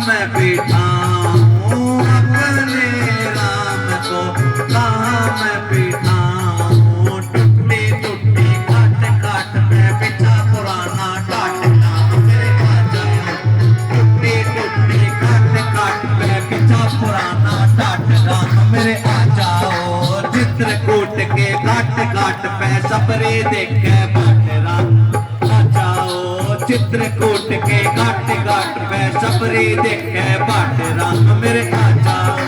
मैं बिठाऊं अपने राम को, कहाँ मैं बिठाऊं। टुट्टी टुट्टी काट काट मैं बिछा पुराना टाटना मेरे आ जाओ। टुट्टी टुट्टी काट काट मैं बिछा पुराना टाटना मेरे आ जाओ। चित्रकूट के घाट घाट पे सबरे देखे बाटरा आ जाओ। चित्रकूट के घाट घाट पे सबरे देखे बाटरा मेरे आ जाओ।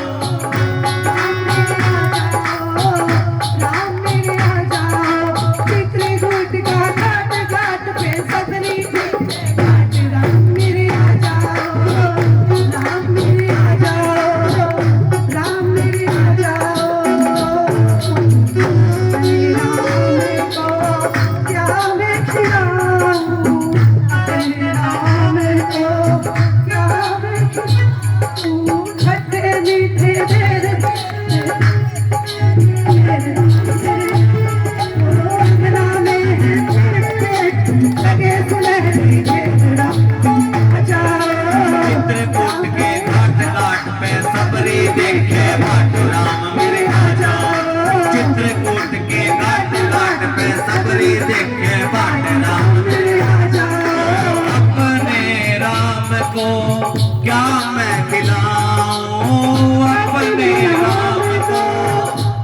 क्या मैं खिलाऊं अपने राम को,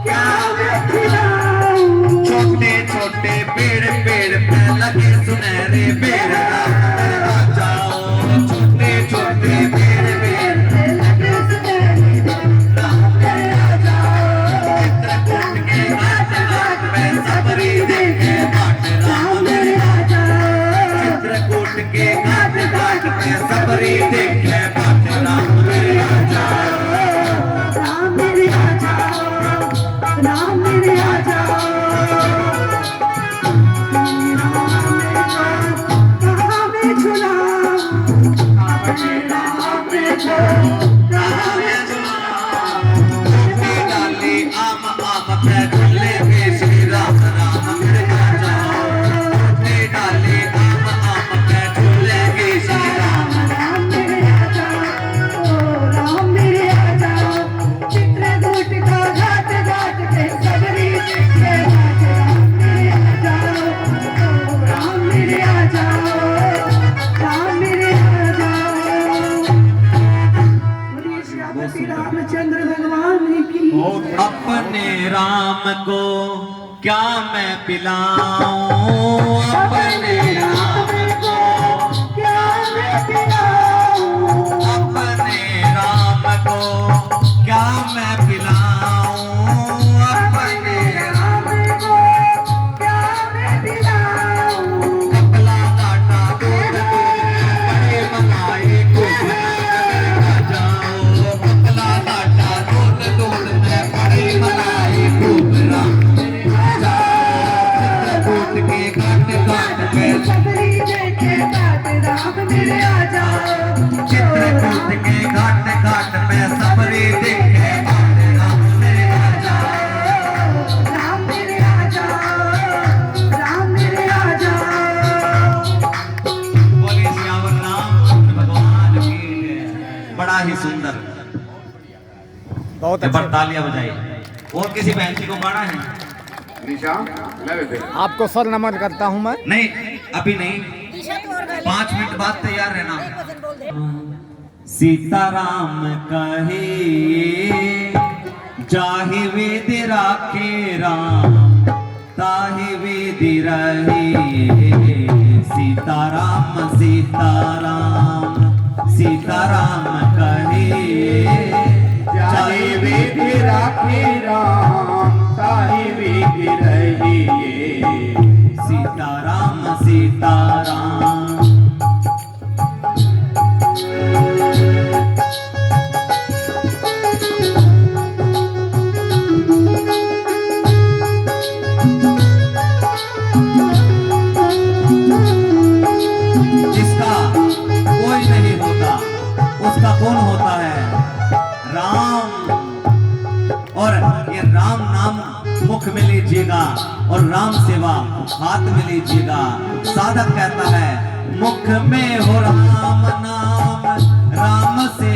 क्या मैं खिलाऊं। छोटे छोटे पेड़ पेड़ पे लगे सुनहरे पेड़ आ जाओ। छोटे छोटे पेड़ पेड़ पे लगे सुनहरे पेड़ आ जाओ। चित्रकूट के घाट घाट पे सबरी देखे बाटरा मेरे आ जाओ। चित्रकूट के घाट घाट पे सबरी देखे बाटरा मेरे आ जाओ। राम मेरे आ जाओ, राम मेरे आ जाओ। कहाँ मैं झुलाऊं अपने राम को, कहाँ मैं झुलाऊं। टोपी डाली आम आम पे झूले में श्री राम राम मेरे आ जाओ। टोपी डाली आम आम पे झूले में श्री राम राम मेरे आ जाओ। राम मेरे आ जाओ। चित्रकूट का घाट घाट पे सबरी देखे बाटरा मेरे आ जाओ। राम मेरे आ जाओ, राम मेरे आ जाओ। बोलिए श्री रामचंद्र भगवान की। अपने राम को क्या मैं पिलाऊं अपने राम को, क्या मैं पिलाऊं अपने राम को, क्या मैं पिलाऊं अपने राम को, क्या मैं पिलाऊं। कपला काटा दूध बड़े मलाई खूब आ जाओ। कपला काटा दूध में बड़े मलाई खूब राम आ जाओ। चित्रकूट के घाट घाट पे सबरी देखे बाटरा मेरे आ जाओ। चित्रकूट के घाट घाट पे सबरी देखे बाटरा मेरे आ जाओ। राम मेरे आ जाओ, राम मेरे आ जाओ। बोलिए सियावर रामचंद्र भगवान की जय। बड़ा ही सुंदर, बहुत अच्छा। तालियां बजाइए। और किसी बहन जी को गाना है? आपको सर नमन करता हूं मैं। नहीं अभी नहीं, 5 मिनट बाद तैयार रहना। सीताराम कहे जाहि वेद राखे राम, ताहि वेद रहे। सीताराम सीताराम सीताराम कहे जाहि वेद राखे राम, ताहि वेद रहिए। सीताराम सीताराम। जिसका कोई नहीं होता उसका कौन होता है? राम। और ये राम नाम मुख में लीजिएगा और राम सेवा हाथ में लीजिएगा। साधक कहता है मुख में हो राम नाम, राम से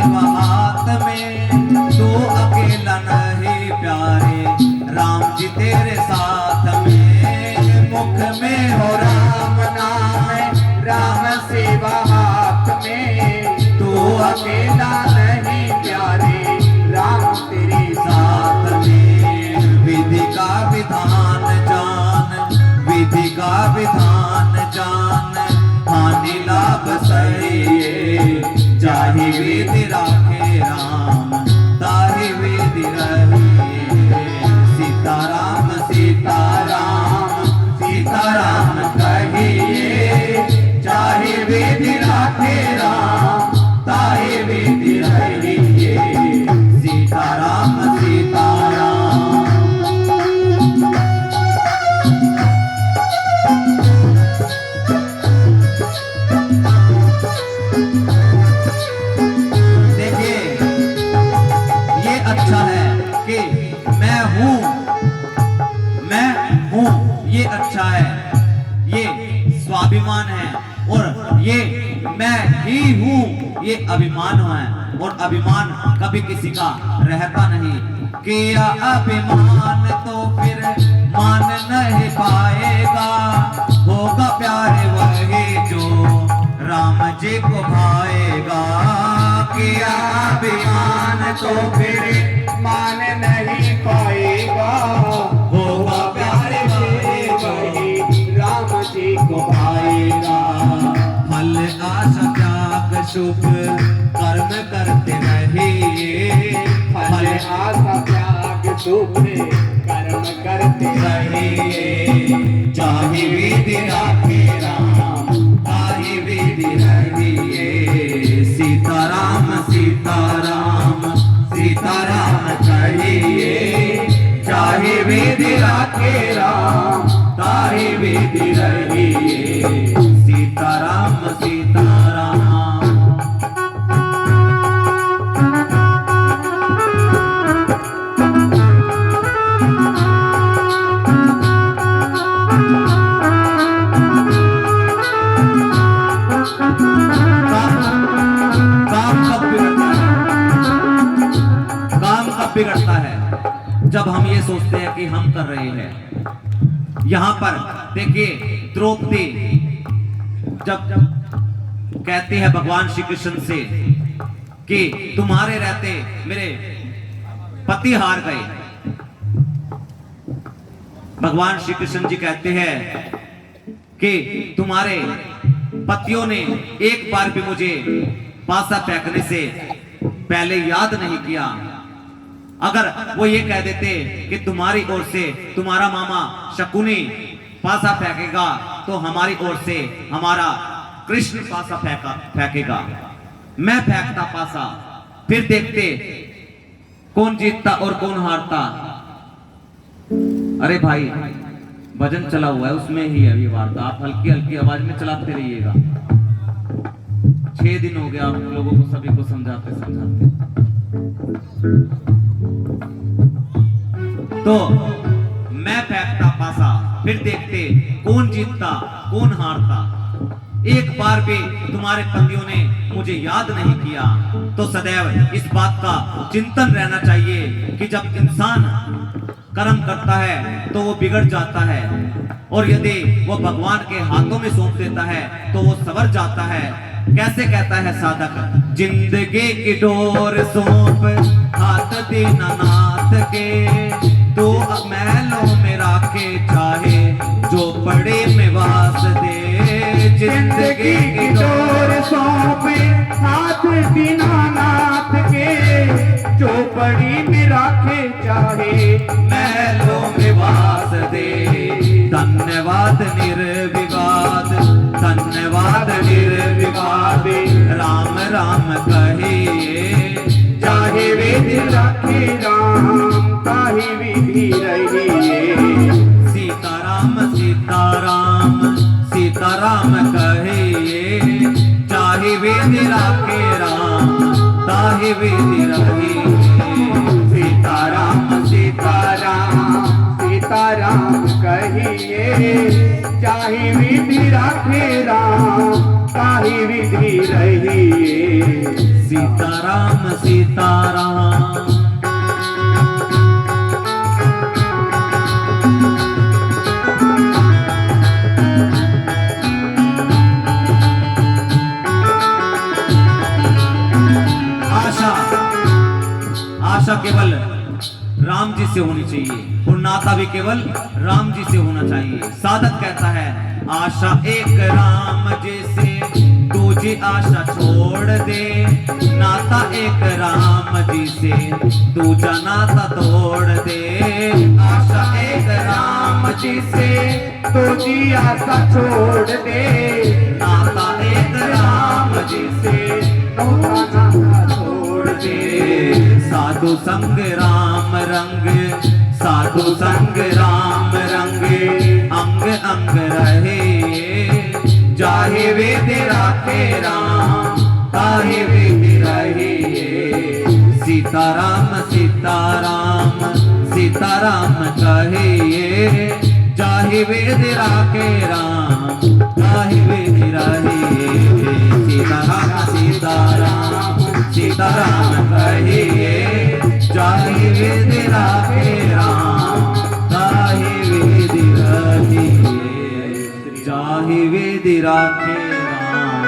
अकेला नहीं प्यारे, राम तेरे साथ में विधि का विधान जान, विधि का विधान जान, हानि लाभ सही, चाहे विधि राखे राम, ताहि विधि रहिए। सीताराम सीताराम सीताराम कहिए, चाहे विधि राखे राम, ताहि विधि रहिए। सीताराम सीताराम। देखिए ये अच्छा है कि मैं हूँ, ये अच्छा है, ये स्वाभिमान है। और ये मैं ही हूँ, ये अभिमान है। और अभिमान कभी किसी का रहता नहीं। किया अभिमान तो फिर मान नहीं पाएगा, होगा प्यारे वही जो राम जी को भाएगा। किया अभिमान तो फिर मान नहीं पाएगा, होगा प्यारे वही राम जी को पाएगा। फल आशा त्याग शुभ कर्म करते रहिए, फल आशा त्याग शुभ कर्म करते रहिए। चाहे विधि राखे राम, ताहि विधि रहिए। सीताराम सीताराम सीताराम कहिए, चाहे विधि राखे राम, ताहि विधि रहिए। सीताराम सीताराम। काम कब बिगड़ता है? जब हम ये सोचते हैं कि हम कर रहे हैं। यहां पर देखिए द्रौपदी जब कहती है भगवान श्री कृष्ण से कि तुम्हारे रहते मेरे पति हार गए। भगवान श्री कृष्ण जी कहते हैं कि तुम्हारे पतियों ने एक बार भी मुझे पासा फेंकने से पहले याद नहीं किया। अगर वो ये कह देते कि तुम्हारी ओर से तुम्हारा मामा शकुनी पासा फेंकेगा, तो हमारी ओर से हमारा कृष्ण पासा फेंकेगा। मैं फेंकता पासा, फिर देखते कौन जीतता और कौन हारता। अरे भाई भजन चला हुआ है, उसमें ही है ये वार्ता। आप हल्की हल्की आवाज में चलाते रहिएगा। 6 दिन हो गया आप लोगों को सभी को समझाते समझाते। तो मैं फेंकता पासा, फिर देखते कौन जीतता कौन हारता। एक बार भी तुम्हारे पतियों ने मुझे याद नहीं किया। तो सदैव इस बात का चिंतन रहना चाहिए कि जब इंसान कर्म करता है तो वो बिगड़ जाता है, और यदि वो भगवान के हाथों में सौंप देता है तो वो संवर जाता है। कैसे कहता है साधक, जिंदगी की डोर सौंप हाथ दीनानाथ के, तो महलों में राखे चाहे जो पड़े में वास दे। जिंदगी की डोर सौंपे हाथ दीनानाथ के, जो पड़ी में राखे चाहे महलों में वास दे। धन्यवाद निर्विवाद, धन्यवाद निर्विवाद, राम राम कहिए, चाहे विधि राखे राम, ताहि विधि रहिए। सीताराम सीताराम सीताराम कहिए, चाहे विधि राखे राम, ताहि विधि रहिए। सीताराम सीताराम सीताराम कहिए, चाहे विधि राखे राम, ताहि विधि रहिए। सीताराम सीताराम। आशा केवल राम जी से होनी चाहिए और नाता भी केवल राम जी से होना चाहिए। साधक कहता है आशा एक राम जी से दूजी आशा छोड़ दे, नाता एक राम जी से दूजा नाता तोड़ दे। आशा एक राम जी से दूजी आशा छोड़ दे, नाता एक राम जी से दूजा नाता छोड़ दे। साधु संग राम रंग, साधु संग राम रंग, अंग अंग रहे, चाहे वेद राखे राम, ताहे वेद रहे। सीताराम सीताराम सीताराम कहे, चाहे वेद राखे राम, ताहे वेद रहे। सीताराम सीताराम सीताराम कहे, चाहे वेद राखे राम, ताहे वेद रहे। चाहे वेद राखे राम,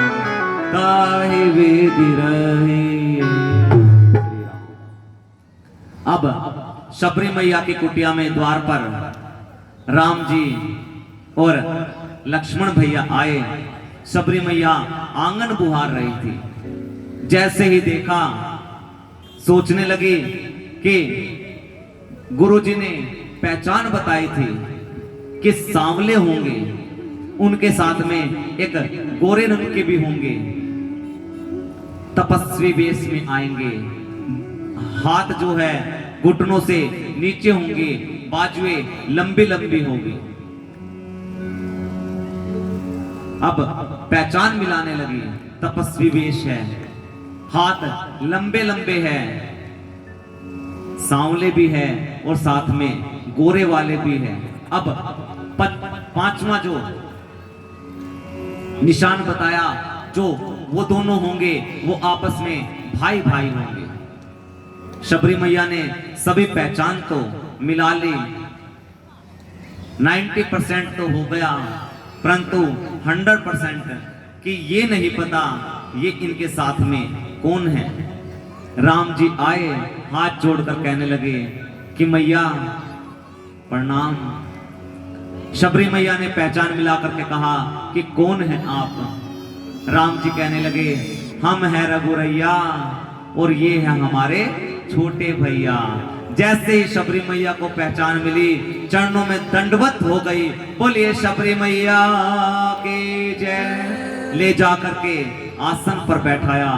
ताहे वेद रहे। अब शबरी मैया की कुटिया में द्वार पर राम जी और लक्ष्मण भैया आए। शबरी मैया आंगन बुहार रही थी। जैसे ही देखा सोचने लगी कि गुरुजी ने पहचान बताई थी कि सांवले होंगे, उनके साथ में एक गोरे रंग के भी होंगे, तपस्वी वेश में आएंगे, हाथ जो है घुटनों से नीचे होंगे, बाजुएं लंबी लंबी होंगी। अब पहचान मिलाने लगी, तपस्वी वेश है, हाथ लंबे लंबे हैं, सांवले भी है और साथ में गोरे वाले भी हैं। अब पांचवा जो निशान बताया, जो वो दोनों होंगे वो आपस में भाई भाई होंगे। शबरी मैया ने सभी पहचान तो मिला ली, 90% तो हो गया, परंतु 100% कि ये नहीं पता ये इनके साथ में कौन है। राम जी आए, हाथ जोड़कर कहने लगे कि मैया प्रणाम। शबरी मैया ने पहचान मिला करके कहा कि कौन है आप। राम जी कहने लगे हम हैं रघुरैया और ये है हमारे छोटे भैया। जैसे ही शबरी मैया को पहचान मिली, चरणों में दंडवत हो गई, बोलिए शबरी मैया की जय। ले जा करके आसन पर बैठाया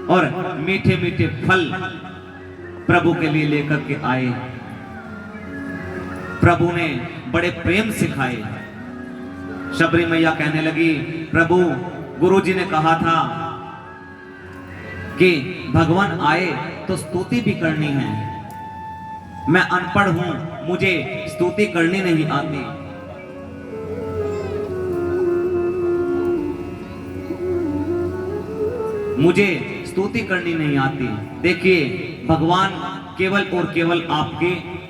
और मीठे मीठे फल प्रभु के लिए लेकर के आए। प्रभु ने बड़े प्रेम सिखाए। शबरी मैया कहने लगी प्रभु, गुरुजी ने कहा था कि भगवान आए तो स्तुति भी करनी है। मैं अनपढ़ हूं, मुझे स्तुति करनी नहीं आती। मुझे स्तुति करनी नहीं आती। देखिए भगवान केवल और केवल आपके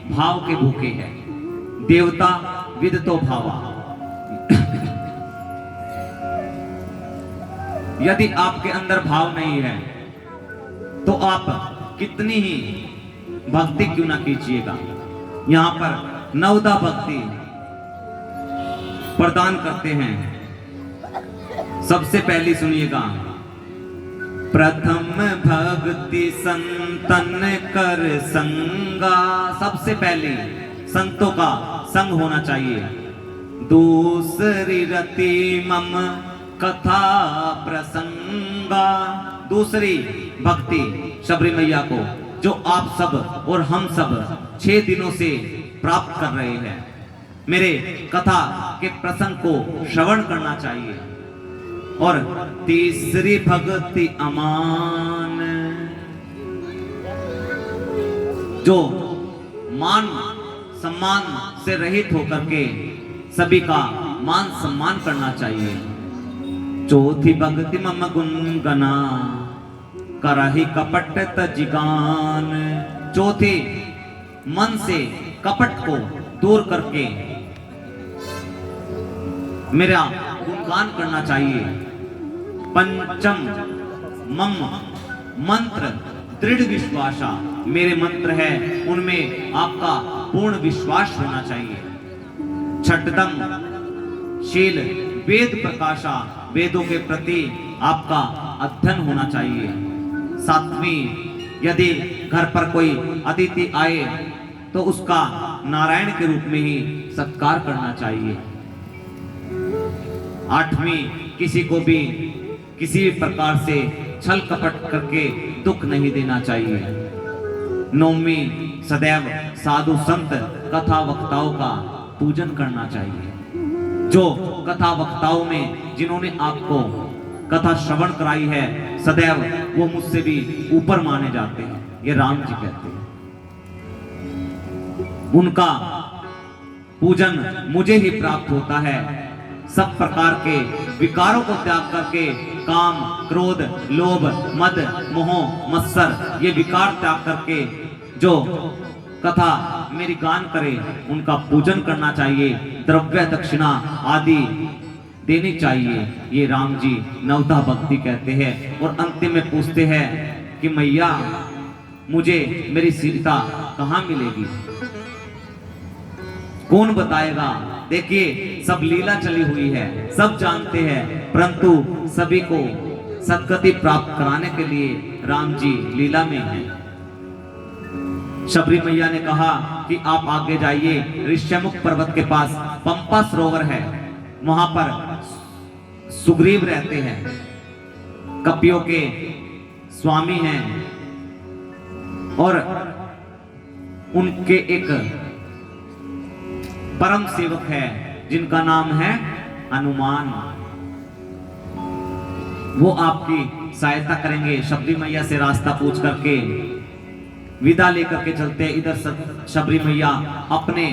भाव के भूखे हैं। देवता विदतो भावा। यदि आपके अंदर भाव नहीं है तो आप कितनी ही भक्ति क्यों ना कीजिएगा। यहां पर नवदा भक्ति प्रदान करते हैं। सबसे पहली सुनिएगा, प्रथम भक्ति संतन कर संगा। सबसे पहले संतों का संग होना चाहिए। दूसरी रति मम कथा प्रसंगा। दूसरी भक्ति शबरी मैया को जो आप सब और हम सब 6 दिनों से प्राप्त कर रहे हैं, मेरे कथा के प्रसंग को श्रवण करना चाहिए। और तीसरी भक्ति अमान, जो मान सम्मान से रहित होकर के सभी का मान सम्मान करना चाहिए। चौथी भक्ति मम गुणगना करहि कपट तजिगान। चौथी मन से कपट को दूर करके मेरा गुणगान करना चाहिए। पंचम मम मंत्र दृढ़ विश्वासा। मेरे मंत्र है उनमें आपका पूर्ण विश्वास होना चाहिए। छठम शील वेद प्रकाशा, वेदों के प्रति आपका अध्ययन होना चाहिए। सातवीं, यदि घर पर कोई अतिथि आए तो उसका नारायण के रूप में ही सत्कार करना चाहिए। आठवीं, किसी को भी किसी भी प्रकार से छल कपट करके दुख नहीं देना चाहिए। नौवीं, सदैव साधु संत कथा वक्ताओं का पूजन करना चाहिए। जो कथा वक्ताओं में जिन्होंने आपको कथा श्रवण कराई है, सदैव वो मुझसे भी ऊपर माने जाते हैं, ये राम जी कहते हैं। उनका पूजन मुझे ही प्राप्त होता है। सब प्रकार के विकारों को त्याग करके काम, क्रोध, लोभ, मद, मोह, मत्सर ये विकार त्याग करके जो कथा मेरी गान करे उनका पूजन करना चाहिए। द्रव्य दक्षिणा आदि देनी चाहिए। ये राम जी नवधा भक्ति कहते हैं। और अंतिम में पूछते हैं कि मैया मुझे मेरी सीता कहाँ मिलेगी, कौन बताएगा। देखिए सब लीला चली हुई है, सब जानते हैं, परंतु सभी को सद्गति प्राप्त कराने के लिए राम जी लीला में हैं। शबरी मैया ने कहा कि आप आगे जाइए, ऋष्यमुख पर्वत के पास पंपा सरोवर है, वहां पर सुग्रीव रहते हैं, कपियों के स्वामी हैं और उनके एक परम सेवक है जिनका नाम है हनुमान। वो आपकी सहायता करेंगे। शबरी मैया से रास्ता पूछ करके विदा लेकर के चलते हैं। इधर शबरी मैया अपने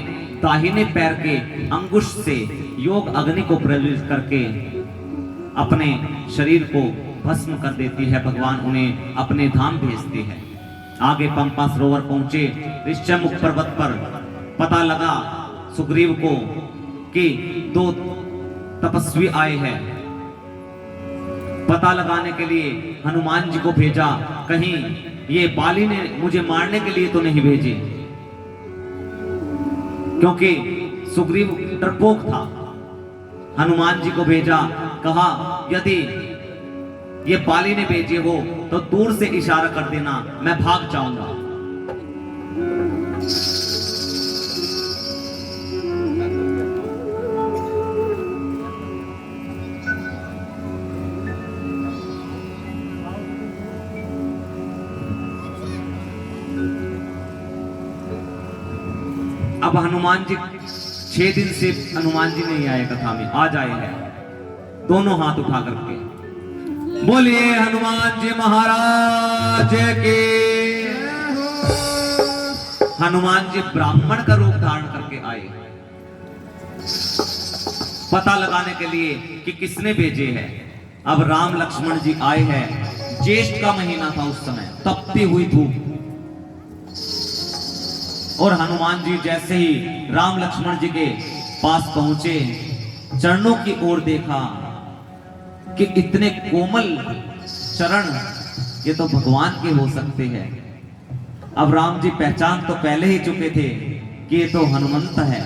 दाहिने पैर के अंगुश से योग अग्नि को प्रज्वलित करके अपने शरीर को भस्म कर देती है। भगवान उन्हें अपने धाम भेजते हैं। आगे पंपा सरोवर पहुंचे। ऋष्यमुख पर्वत पर पता लगा सुग्रीव को कि दो तपस्वी आए हैं। पता लगाने के लिए हनुमान जी को भेजा, कहीं ये बाली ने मुझे मारने के लिए तो नहीं भेजे, क्योंकि सुग्रीव डरपोक था। हनुमान जी को भेजा, कहा यदि ये बाली ने भेजे हो तो दूर से इशारा कर देना, मैं भाग जाऊंगा। अब हनुमान जी 6 दिन से हनुमान जी नहीं आए कथा में, आज आए हैं दोनों हाथ उठा करके। बोलिए हनुमान जी महाराज के। हनुमान जी ब्राह्मण का रूप धारण करके आए, पता लगाने के लिए कि किसने भेजे हैं। अब राम लक्ष्मण जी आए हैं। ज्येष्ठ का महीना था उस समय, तपती हुई धूप। और हनुमान जी जैसे ही राम लक्ष्मण जी के पास पहुंचे, चरणों की ओर देखा कि इतने कोमल चरण ये तो भगवान के हो सकते हैं। अब राम जी पहचान तो पहले ही चुके थे कि ये तो हनुमंत है,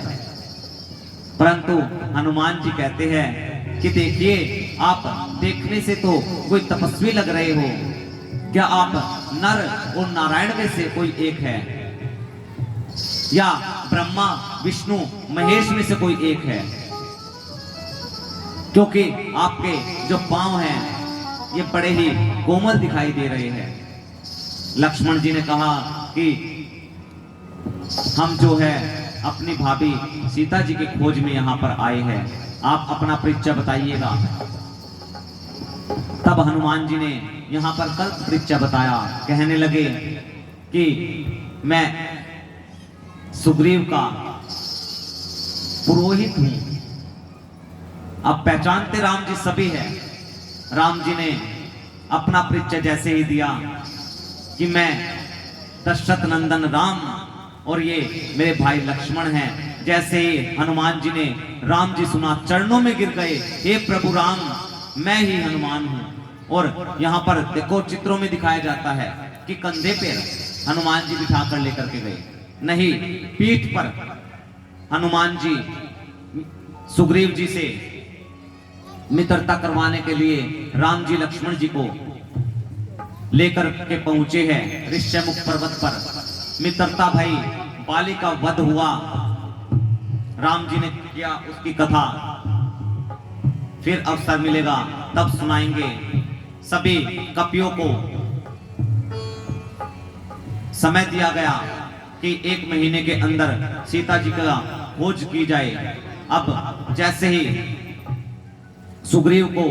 परंतु हनुमान जी कहते हैं कि देखिए आप देखने से तो कोई तपस्वी लग रहे हो, क्या आप नर और नारायण में से कोई एक है, या ब्रह्मा विष्णु महेश में से कोई एक है? क्योंकि आपके जो पांव हैं ये बड़े ही कोमल दिखाई दे रहे हैं। लक्ष्मण जी ने कहा कि हम जो है अपनी भाभी सीता जी की खोज में यहां पर आए हैं, आप अपना परिचय बताइएगा। तब हनुमान जी ने यहां पर कल्प परिचय बताया। कहने लगे कि मैं सुग्रीव का पुरोहित हूं। अब पहचानते राम जी सभी है। राम जी ने अपना परिचय जैसे ही दिया कि मैं दशरथ नंदन राम और ये मेरे भाई लक्ष्मण हैं, जैसे ही हनुमान जी ने राम जी सुना, चरणों में गिर गए, हे प्रभु राम मैं ही हनुमान हूं। और यहां पर देखो चित्रों में दिखाया जाता है कि कंधे पे हनुमान जी बिठा कर लेकर के गए। नहीं, पीठ पर हनुमान जी सुग्रीव जी से मित्रता करवाने के लिए राम जी लक्ष्मण जी को लेकर के पहुंचे हैं ऋष्यमुख पर्वत पर। मित्रता भई, बाली का वध हुआ, राम जी ने किया उसकी कथा। फिर अवसर मिलेगा तब सुनाएंगे। सभी कपियों को समय दिया गया कि 1 महीने के अंदर सीता जी का खोज की जाए। अब जैसे ही सुग्रीव को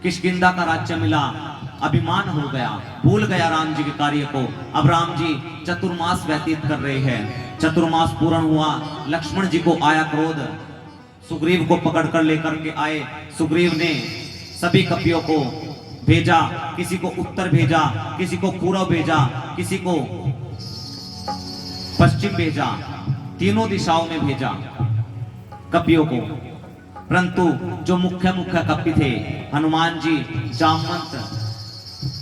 किष्किंधा का राज्य मिला, अभिमान हो गया, भूल गया राम जी के कार्य को। अब राम जी चतुर्मास व्यतीत कर रहे हैं। चतुर्मास पूर्ण हुआ, लक्ष्मण जी को आया क्रोध, सुग्रीव को पकड़कर लेकर के आए। सुग्रीव ने सभी कपियों को भेजा, किसी को उत्तर भेजा, किसी को पूर्व भेजा, किसी को पश्चिम भेजा, तीनों दिशाओं में भेजा कपियों को। परंतु जो मुख्य कपि थे, हनुमान जी, जामवंत,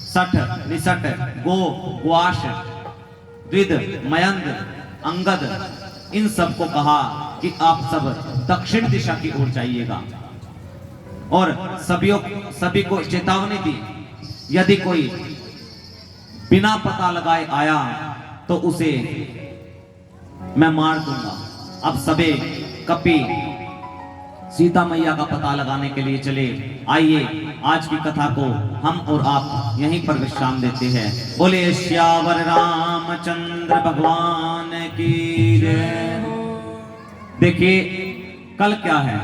सठ, निसठ, गो, ग्वाश, द्विद, मयंद, अंगद, इन सबको कहा कि आप सब दक्षिण दिशा की ओर जाइएगा और सभी को चेतावनी दी, यदि कोई बिना पता लगाए आया तो उसे मैं मार दूंगा। अब सभी कपि सीता मैया का पता लगाने के लिए चले। आइए आज की कथा को हम और आप यहीं पर विश्राम देते हैं। बोले श्यावर रामचंद्र भगवान की जय। देखिए कल क्या है,